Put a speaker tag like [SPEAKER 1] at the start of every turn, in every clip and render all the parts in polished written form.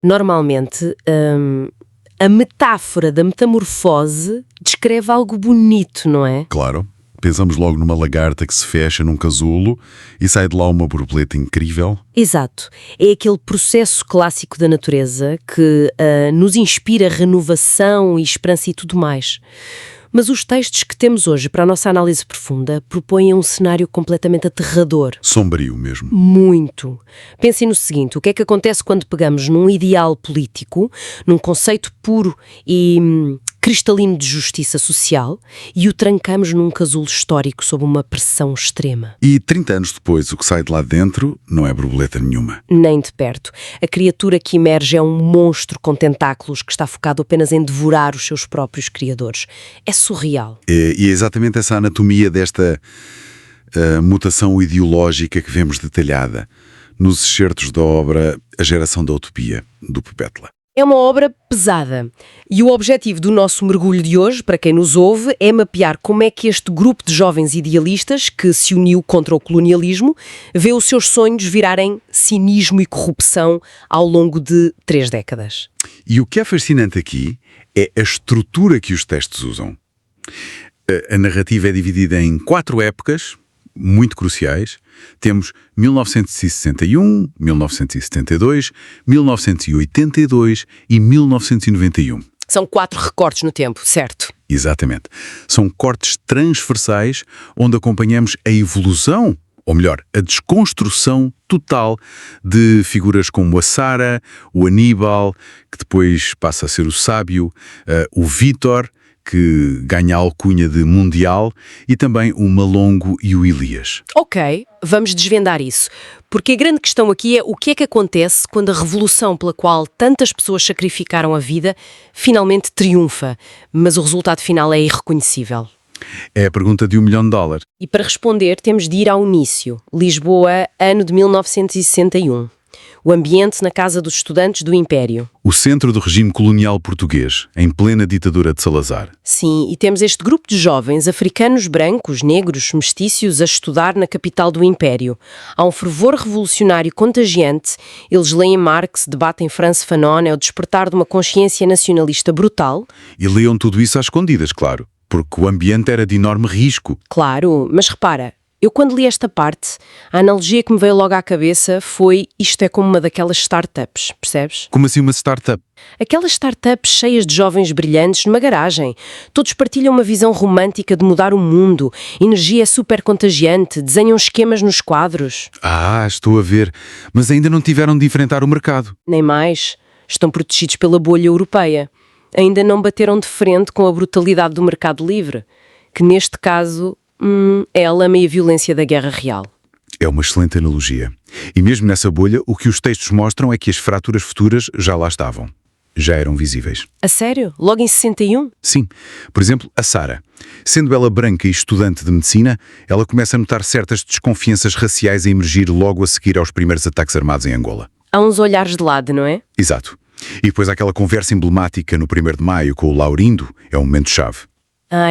[SPEAKER 1] Normalmente, a metáfora da metamorfose descreve algo bonito, não é?
[SPEAKER 2] Claro. Pensamos logo numa lagarta que se fecha num casulo e sai de lá uma borboleta incrível.
[SPEAKER 1] Exato. É aquele processo clássico da natureza que nos inspira renovação e esperança e tudo mais. Mas os textos que temos hoje para a nossa análise profunda propõem um cenário completamente aterrador.
[SPEAKER 2] Sombrio mesmo.
[SPEAKER 1] Muito. Pensem no seguinte, o que é que acontece quando pegamos num ideal político, num conceito puro e cristalino de justiça social e o trancamos num casulo histórico sob uma pressão extrema?
[SPEAKER 2] E 30 anos depois, o que sai de lá dentro não é borboleta nenhuma.
[SPEAKER 1] Nem de perto. A criatura que emerge é um monstro com tentáculos que está focado apenas em devorar os seus próprios criadores. É surreal.
[SPEAKER 2] E é exatamente essa anatomia desta mutação ideológica que vemos detalhada nos excertos da obra A Geração da Utopia, do Pepetla.
[SPEAKER 1] É uma obra pesada e o objetivo do nosso mergulho de hoje, para quem nos ouve, é mapear como é que este grupo de jovens idealistas que se uniu contra o colonialismo vê os seus sonhos virarem cinismo e corrupção ao longo de 3 décadas.
[SPEAKER 2] E o que é fascinante aqui é a estrutura que os textos usam. A narrativa é dividida em 4 épocas muito cruciais. Temos 1961, 1972, 1982 e 1991.
[SPEAKER 1] São 4 recortes no tempo, certo?
[SPEAKER 2] Exatamente. São cortes transversais onde acompanhamos a evolução, ou melhor, a desconstrução total de figuras como a Sara, o Aníbal, que depois passa a ser o Sábio, o Vítor, que ganha a alcunha de Mundial, e também o Malongo e o Elias.
[SPEAKER 1] Ok, vamos desvendar isso. Porque a grande questão aqui é o que é que acontece quando a revolução pela qual tantas pessoas sacrificaram a vida finalmente triunfa, mas o resultado final é irreconhecível.
[SPEAKER 2] É a pergunta de $1 milhão.
[SPEAKER 1] E para responder temos de ir ao início. Lisboa, ano de 1961. O ambiente na Casa dos Estudantes do Império.
[SPEAKER 2] O centro do regime colonial português, em plena ditadura de Salazar.
[SPEAKER 1] Sim, e temos este grupo de jovens africanos, brancos, negros, mestiços a estudar na capital do Império. Há um fervor revolucionário contagiante, eles leem Marx, debatem Franz Fanon, é o despertar de uma consciência nacionalista brutal.
[SPEAKER 2] E leiam tudo isso às escondidas, claro, porque o ambiente era de enorme risco.
[SPEAKER 1] Claro, mas repara, eu quando li esta parte, a analogia que me veio logo à cabeça foi isto é como uma daquelas startups, percebes?
[SPEAKER 2] Como assim uma startup?
[SPEAKER 1] Aquelas startups cheias de jovens brilhantes numa garagem. Todos partilham uma visão romântica de mudar o mundo, energia é super contagiante, desenham esquemas nos quadros.
[SPEAKER 2] Ah, estou a ver. Mas ainda não tiveram de enfrentar o mercado.
[SPEAKER 1] Nem mais. Estão protegidos pela bolha europeia. Ainda não bateram de frente com a brutalidade do mercado livre, que neste caso é a lama e a violência da guerra real.
[SPEAKER 2] É uma excelente analogia. E mesmo nessa bolha, o que os textos mostram é que as fraturas futuras já lá estavam. Já eram visíveis.
[SPEAKER 1] A sério? Logo em 61?
[SPEAKER 2] Sim. Por exemplo, a Sara. Sendo ela branca e estudante de medicina, ela começa a notar certas desconfianças raciais a emergir logo a seguir aos primeiros ataques armados em Angola.
[SPEAKER 1] Há uns olhares de lado, não é?
[SPEAKER 2] Exato. E depois aquela conversa emblemática no 1º de maio com o Laurindo é um momento-chave.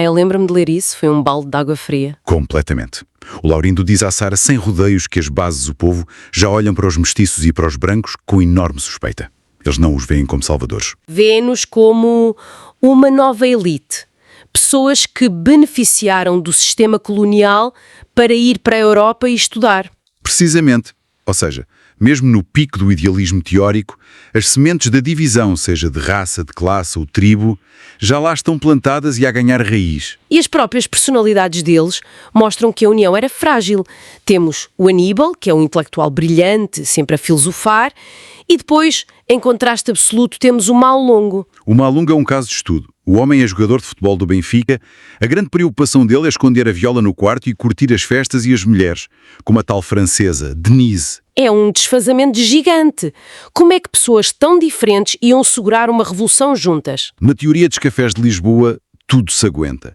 [SPEAKER 1] Eu lembro-me de ler isso, foi um balde de água fria.
[SPEAKER 2] Completamente. O Laurindo diz à Sara sem rodeios que as bases do povo já olham para os mestiços e para os brancos com enorme suspeita. Eles não os veem como salvadores.
[SPEAKER 1] Vê-nos como uma nova elite. Pessoas que beneficiaram do sistema colonial para ir para a Europa e estudar.
[SPEAKER 2] Precisamente. Ou seja, mesmo no pico do idealismo teórico, as sementes da divisão, seja de raça, de classe ou tribo, já lá estão plantadas e a ganhar raiz.
[SPEAKER 1] E as próprias personalidades deles mostram que a união era frágil. Temos o Aníbal, que é um intelectual brilhante, sempre a filosofar, e depois, em contraste absoluto, temos o Malongo.
[SPEAKER 2] O Malongo é um caso de estudo. O homem é jogador de futebol do Benfica. A grande preocupação dele é esconder a viola no quarto e curtir as festas e as mulheres, como a tal francesa, Denise.
[SPEAKER 1] É um desfazamento gigante. Como é que pessoas tão diferentes iam segurar uma revolução juntas?
[SPEAKER 2] Na teoria dos cafés de Lisboa, tudo se aguenta.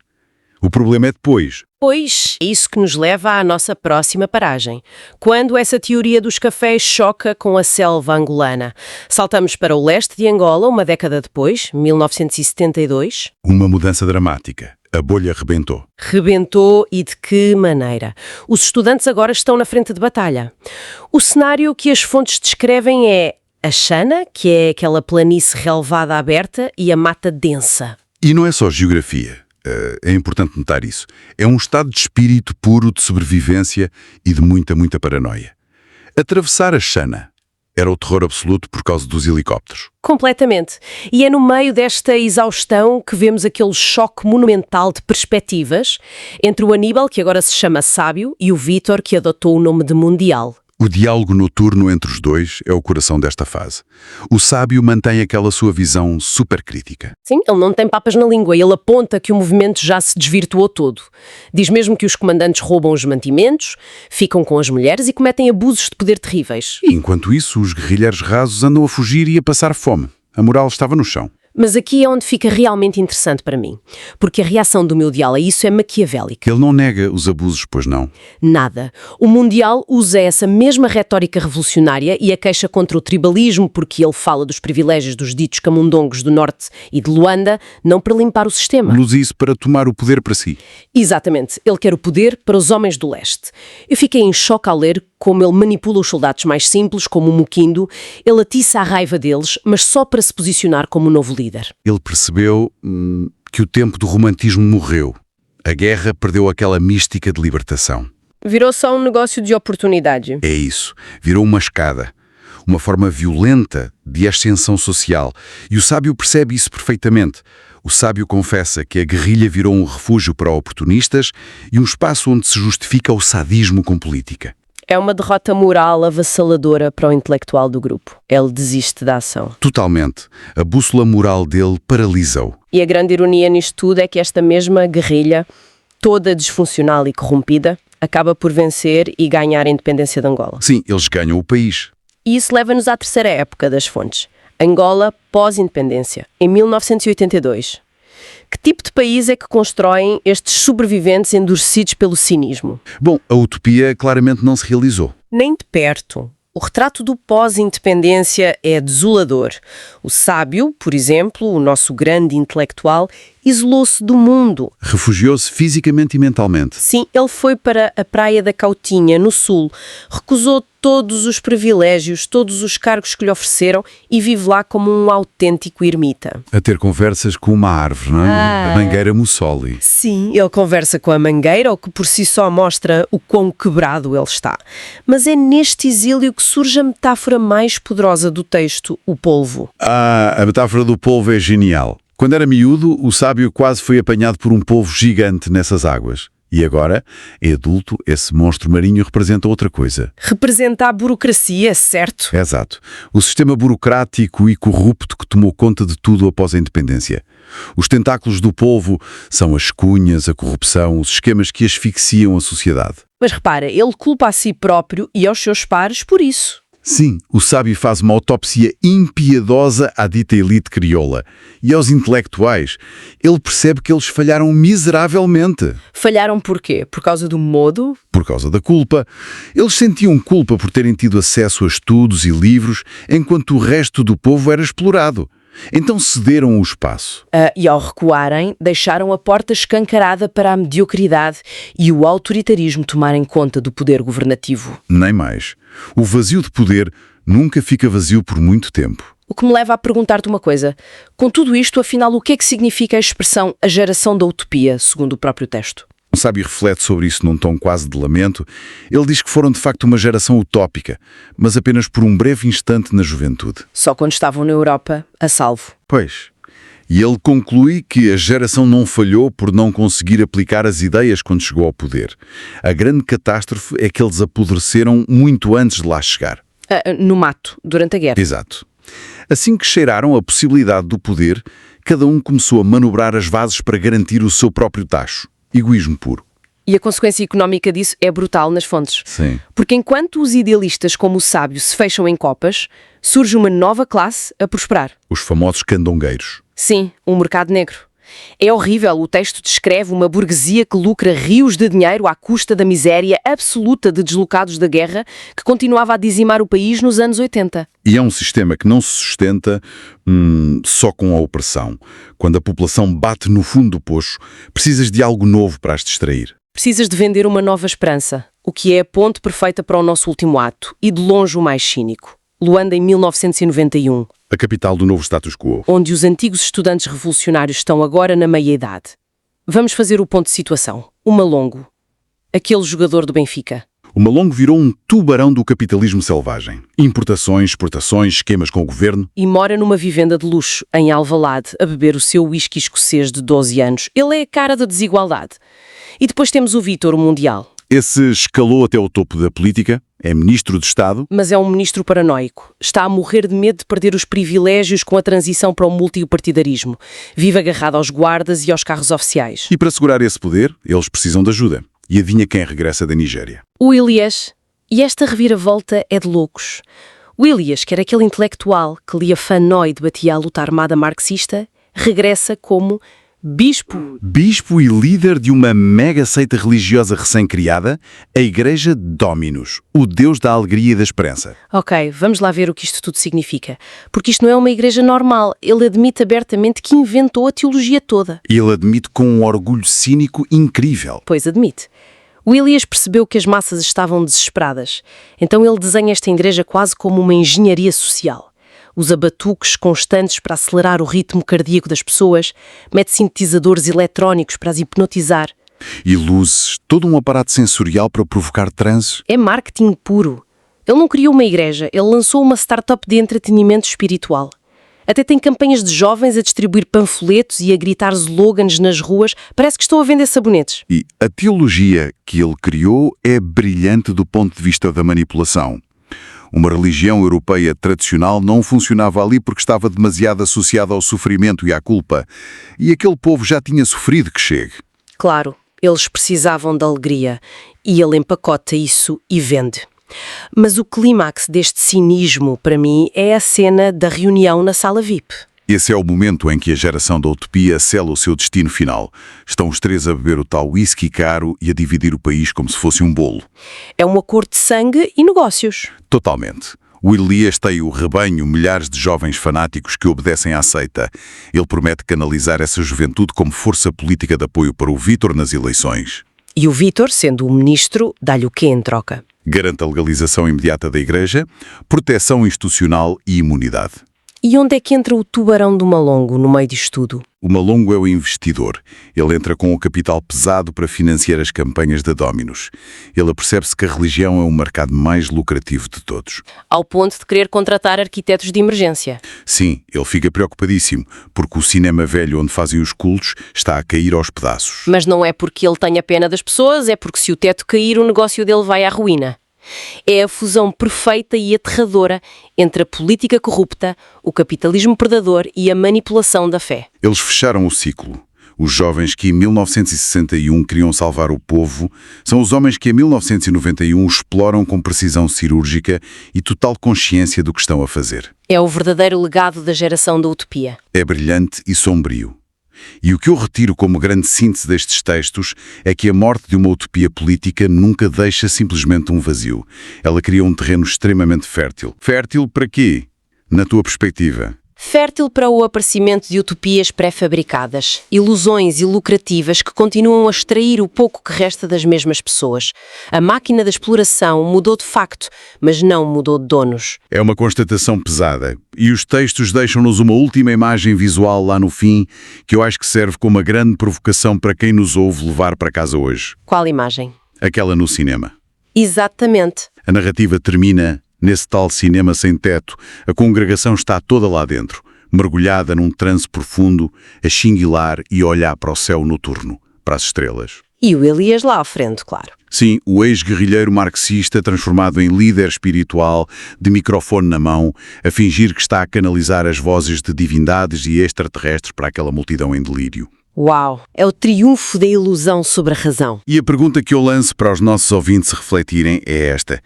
[SPEAKER 2] O problema é depois.
[SPEAKER 1] Pois, é isso que nos leva à nossa próxima paragem. Quando essa teoria dos cafés choca com a selva angolana. Saltamos para o leste de Angola, uma década depois, 1972.
[SPEAKER 2] Uma mudança dramática. A bolha rebentou.
[SPEAKER 1] Rebentou e de que maneira? Os estudantes agora estão na frente de batalha. O cenário que as fontes descrevem é A Chana, que é aquela planície relevada aberta, e a mata densa.
[SPEAKER 2] E não é só geografia. É importante notar isso. É um estado de espírito puro de sobrevivência e de muita, muita paranoia. Atravessar a Chana era o terror absoluto por causa dos helicópteros.
[SPEAKER 1] Completamente. E é no meio desta exaustão que vemos aquele choque monumental de perspectivas entre o Aníbal, que agora se chama Sábio, e o Vítor, que adotou o nome de Mundial.
[SPEAKER 2] O diálogo noturno entre os dois é o coração desta fase. O Sábio mantém aquela sua visão supercrítica.
[SPEAKER 1] Sim, ele não tem papas na língua, ele aponta que o movimento já se desvirtuou todo. Diz mesmo que os comandantes roubam os mantimentos, ficam com as mulheres e cometem abusos de poder terríveis.
[SPEAKER 2] E, enquanto isso, os guerrilheiros rasos andam a fugir e a passar fome. A moral estava no chão.
[SPEAKER 1] Mas aqui é onde fica realmente interessante para mim, porque a reação do Mundial a isso é maquiavélica.
[SPEAKER 2] Ele não nega os abusos, pois não?
[SPEAKER 1] Nada. O Mundial usa essa mesma retórica revolucionária e a queixa contra o tribalismo, porque ele fala dos privilégios dos ditos camundongos do Norte e de Luanda, não para limpar o sistema.
[SPEAKER 2] Usa isso para tomar o poder para si.
[SPEAKER 1] Exatamente. Ele quer o poder para os homens do leste. Eu fiquei em choque ao ler como ele manipula os soldados mais simples, como o Muquindo. Ele atiça a raiva deles, mas só para se posicionar como o novo líder.
[SPEAKER 2] Ele percebeu que o tempo do romantismo morreu. A guerra perdeu aquela mística de libertação.
[SPEAKER 1] Virou só um negócio de oportunidade.
[SPEAKER 2] É isso. Virou uma escada. Uma forma violenta de ascensão social. E o Sábio percebe isso perfeitamente. O Sábio confessa que a guerrilha virou um refúgio para oportunistas e um espaço onde se justifica o sadismo com política.
[SPEAKER 1] É uma derrota moral avassaladora para o intelectual do grupo. Ele desiste da ação.
[SPEAKER 2] Totalmente. A bússola moral dele paralisou.
[SPEAKER 1] E a grande ironia nisto tudo é que esta mesma guerrilha, toda disfuncional e corrompida, acaba por vencer e ganhar a independência de Angola.
[SPEAKER 2] Sim, eles ganham o país.
[SPEAKER 1] E isso leva-nos à terceira época das fontes. Angola pós-independência, em 1982. Que tipo de país é que constroem estes sobreviventes endurecidos pelo cinismo?
[SPEAKER 2] Bom, a utopia claramente não se realizou.
[SPEAKER 1] Nem de perto. O retrato do pós-independência é desolador. O Sábio, por exemplo, o nosso grande intelectual, isolou-se do mundo.
[SPEAKER 2] Refugiou-se fisicamente e mentalmente.
[SPEAKER 1] Sim, ele foi para a Praia da Cautinha, no sul. Recusou todos os privilégios, todos os cargos que lhe ofereceram e vive lá como um autêntico ermita.
[SPEAKER 2] A ter conversas com uma árvore, não é? A mangueira Mussoli.
[SPEAKER 1] Sim, ele conversa com a mangueira, o que por si só mostra o quão quebrado ele está. Mas é neste exílio que surge a metáfora mais poderosa do texto, o polvo.
[SPEAKER 2] A metáfora do polvo é genial. Quando era miúdo, o Sábio quase foi apanhado por um polvo gigante nessas águas. E agora, é adulto, esse monstro marinho representa outra coisa.
[SPEAKER 1] Representa a burocracia, certo?
[SPEAKER 2] Exato. O sistema burocrático e corrupto que tomou conta de tudo após a independência. Os tentáculos do polvo são as cunhas, a corrupção, os esquemas que asfixiam a sociedade.
[SPEAKER 1] Mas repara, ele culpa a si próprio e aos seus pares por isso.
[SPEAKER 2] Sim, o Sábio faz uma autópsia impiedosa à dita elite crioula. E aos intelectuais, ele percebe que eles falharam miseravelmente.
[SPEAKER 1] Falharam por quê? Por causa do modo?
[SPEAKER 2] Por causa da culpa. Eles sentiam culpa por terem tido acesso a estudos e livros, enquanto o resto do povo era explorado. Então cederam o espaço.
[SPEAKER 1] E ao recuarem, deixaram a porta escancarada para a mediocridade e o autoritarismo tomarem conta do poder governativo.
[SPEAKER 2] Nem mais. O vazio de poder nunca fica vazio por muito tempo.
[SPEAKER 1] O que me leva a perguntar-te uma coisa. Com tudo isto, afinal, o que é que significa a expressão a geração da utopia, segundo o próprio texto?
[SPEAKER 2] O Sábio reflete sobre isso num tom quase de lamento. Ele diz que foram de facto uma geração utópica, mas apenas por um breve instante na juventude.
[SPEAKER 1] Só quando estavam na Europa, a salvo.
[SPEAKER 2] Pois. E ele conclui que a geração não falhou por não conseguir aplicar as ideias quando chegou ao poder. A grande catástrofe é que eles apodreceram muito antes de lá chegar.
[SPEAKER 1] No mato, durante a guerra.
[SPEAKER 2] Exato. Assim que cheiraram a possibilidade do poder, cada um começou a manobrar as vases para garantir o seu próprio tacho. Egoísmo puro.
[SPEAKER 1] E a consequência económica disso é brutal nas fontes.
[SPEAKER 2] Sim.
[SPEAKER 1] Porque enquanto os idealistas como o Sábio se fecham em copas, surge uma nova classe a prosperar.
[SPEAKER 2] Os famosos candongueiros.
[SPEAKER 1] Sim, um mercado negro. É horrível, o texto descreve uma burguesia que lucra rios de dinheiro à custa da miséria absoluta de deslocados da guerra que continuava a dizimar o país nos anos 80.
[SPEAKER 2] E é um sistema que não se sustenta só com a opressão. Quando a população bate no fundo do poço, precisas de algo novo para as distrair.
[SPEAKER 1] Precisas de vender uma nova esperança, o que é a ponte perfeita para o nosso último ato, e de longe o mais cínico. Luanda em 1991,
[SPEAKER 2] A capital do novo status quo.
[SPEAKER 1] onde os antigos estudantes revolucionários estão agora na meia-idade. Vamos fazer o ponto de situação. O Malongo, aquele jogador do Benfica.
[SPEAKER 2] O Malongo virou um tubarão do capitalismo selvagem. Importações, exportações, esquemas com o governo.
[SPEAKER 1] E mora numa vivenda de luxo, em Alvalade, a beber o seu whisky escocês de 12 anos. Ele é a cara da desigualdade. E depois temos o Vítor, o Mundial.
[SPEAKER 2] Esse escalou até o topo da política, é ministro de Estado.
[SPEAKER 1] Mas é um ministro paranoico. Está a morrer de medo de perder os privilégios com a transição para o multipartidarismo. Vive agarrado aos guardas e aos carros oficiais.
[SPEAKER 2] E para segurar esse poder, eles precisam de ajuda. E adivinha quem regressa da Nigéria?
[SPEAKER 1] O Ilias. E esta reviravolta é de loucos. O Ilias, que era aquele intelectual que lia Fanon e debatia a luta armada marxista, regressa como bispo.
[SPEAKER 2] Bispo e líder de uma mega seita religiosa recém-criada, a Igreja Dominus, o Deus da alegria e da esperança.
[SPEAKER 1] Ok, vamos lá ver o que isto tudo significa. Porque isto não é uma igreja normal. Ele admite abertamente que inventou a teologia toda.
[SPEAKER 2] Ele admite com um orgulho cínico incrível.
[SPEAKER 1] Pois admite. O Ilias percebeu que as massas estavam desesperadas. Então ele desenha esta igreja quase como uma engenharia social. Usa batuques constantes para acelerar o ritmo cardíaco das pessoas, mete sintetizadores eletrónicos para as hipnotizar.
[SPEAKER 2] E luzes, todo um aparato sensorial para provocar transes.
[SPEAKER 1] É marketing puro. Ele não criou uma igreja, ele lançou uma startup de entretenimento espiritual. Até tem campanhas de jovens a distribuir panfletos e a gritar slogans nas ruas. Parece que estão a vender sabonetes.
[SPEAKER 2] E a teologia que ele criou é brilhante do ponto de vista da manipulação. Uma religião europeia tradicional não funcionava ali porque estava demasiado associada ao sofrimento e à culpa. E aquele povo já tinha sofrido que chegue.
[SPEAKER 1] Claro, eles precisavam de alegria e ele empacota isso e vende. Mas o clímax deste cinismo, para mim, é a cena da reunião na sala VIP.
[SPEAKER 2] Esse é o momento em que a geração da utopia sela o seu destino final. Estão os três a beber o tal whisky caro e a dividir o país como se fosse um bolo.
[SPEAKER 1] É um acordo de sangue e negócios.
[SPEAKER 2] Totalmente. O Elias tem o rebanho, milhares de jovens fanáticos que obedecem à seita. Ele promete canalizar essa juventude como força política de apoio para o Vítor nas eleições.
[SPEAKER 1] E o Vítor, sendo o ministro, dá-lhe o quê em troca?
[SPEAKER 2] Garante a legalização imediata da Igreja, proteção institucional e imunidade.
[SPEAKER 1] E onde é que entra o tubarão do Malongo no meio disto tudo?
[SPEAKER 2] O Malongo é o investidor. Ele entra com o capital pesado para financiar as campanhas da Dominus. Ele apercebe-se que a religião é o mercado mais lucrativo de todos.
[SPEAKER 1] Ao ponto de querer contratar arquitetos de emergência.
[SPEAKER 2] Sim, ele fica preocupadíssimo, porque o cinema velho onde fazem os cultos está a cair aos pedaços.
[SPEAKER 1] Mas não é porque ele tenha pena das pessoas, é porque se o teto cair, o negócio dele vai à ruína. É a fusão perfeita e aterradora entre a política corrupta, o capitalismo predador e a manipulação da fé.
[SPEAKER 2] Eles fecharam o ciclo. Os jovens que em 1961 queriam salvar o povo são os homens que em 1991 exploram com precisão cirúrgica e total consciência do que estão a fazer.
[SPEAKER 1] É o verdadeiro legado da geração da utopia.
[SPEAKER 2] É brilhante e sombrio. E o que eu retiro como grande síntese destes textos é que a morte de uma utopia política nunca deixa simplesmente um vazio. Ela cria um terreno extremamente fértil. Fértil para quê? Na tua perspectiva?
[SPEAKER 1] Fértil para o aparecimento de utopias pré-fabricadas, ilusões e lucrativas que continuam a extrair o pouco que resta das mesmas pessoas. A máquina da exploração mudou de facto, mas não mudou de donos.
[SPEAKER 2] É uma constatação pesada. E os textos deixam-nos uma última imagem visual lá no fim, que eu acho que serve como uma grande provocação para quem nos ouve levar para casa hoje.
[SPEAKER 1] Qual imagem?
[SPEAKER 2] Aquela no cinema.
[SPEAKER 1] Exatamente.
[SPEAKER 2] A narrativa termina nesse tal cinema sem teto. A congregação está toda lá dentro, mergulhada num transe profundo, a xinguilar e a olhar para o céu noturno, para as estrelas.
[SPEAKER 1] E o Elias lá à frente, claro.
[SPEAKER 2] Sim, o ex-guerrilheiro marxista transformado em líder espiritual, de microfone na mão, a fingir que está a canalizar as vozes de divindades e extraterrestres para aquela multidão em delírio.
[SPEAKER 1] Uau! É o triunfo da ilusão sobre a razão.
[SPEAKER 2] E a pergunta que eu lanço para os nossos ouvintes refletirem é esta.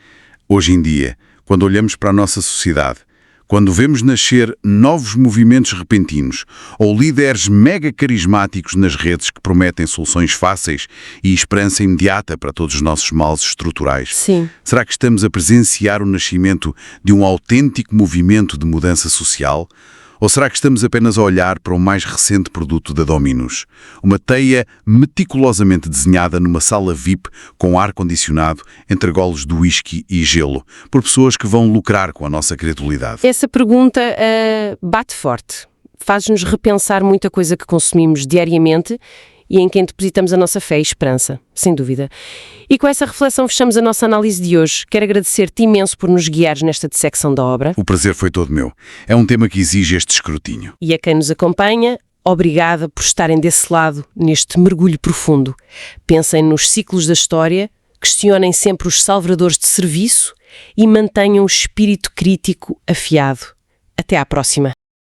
[SPEAKER 2] Hoje em dia, quando olhamos para a nossa sociedade, quando vemos nascer novos movimentos repentinos ou líderes mega carismáticos nas redes que prometem soluções fáceis e esperança imediata para todos os nossos males estruturais,
[SPEAKER 1] Sim.
[SPEAKER 2] será que estamos a presenciar o nascimento de um autêntico movimento de mudança social? Ou será que estamos apenas a olhar para o mais recente produto da Domino's? Uma teia meticulosamente desenhada numa sala VIP com ar-condicionado entre golos de whisky e gelo, por pessoas que vão lucrar com a nossa credulidade.
[SPEAKER 1] Essa pergunta bate forte. Faz-nos repensar muita coisa que consumimos diariamente e em quem depositamos a nossa fé e esperança, sem dúvida. E com essa reflexão fechamos a nossa análise de hoje. Quero agradecer-te imenso por nos guiares nesta dissecção da obra.
[SPEAKER 2] O prazer foi todo meu. É um tema que exige este escrutínio.
[SPEAKER 1] E a quem nos acompanha, obrigada por estarem desse lado, neste mergulho profundo. Pensem nos ciclos da história, questionem sempre os salvadores de serviço e mantenham o espírito crítico afiado. Até à próxima.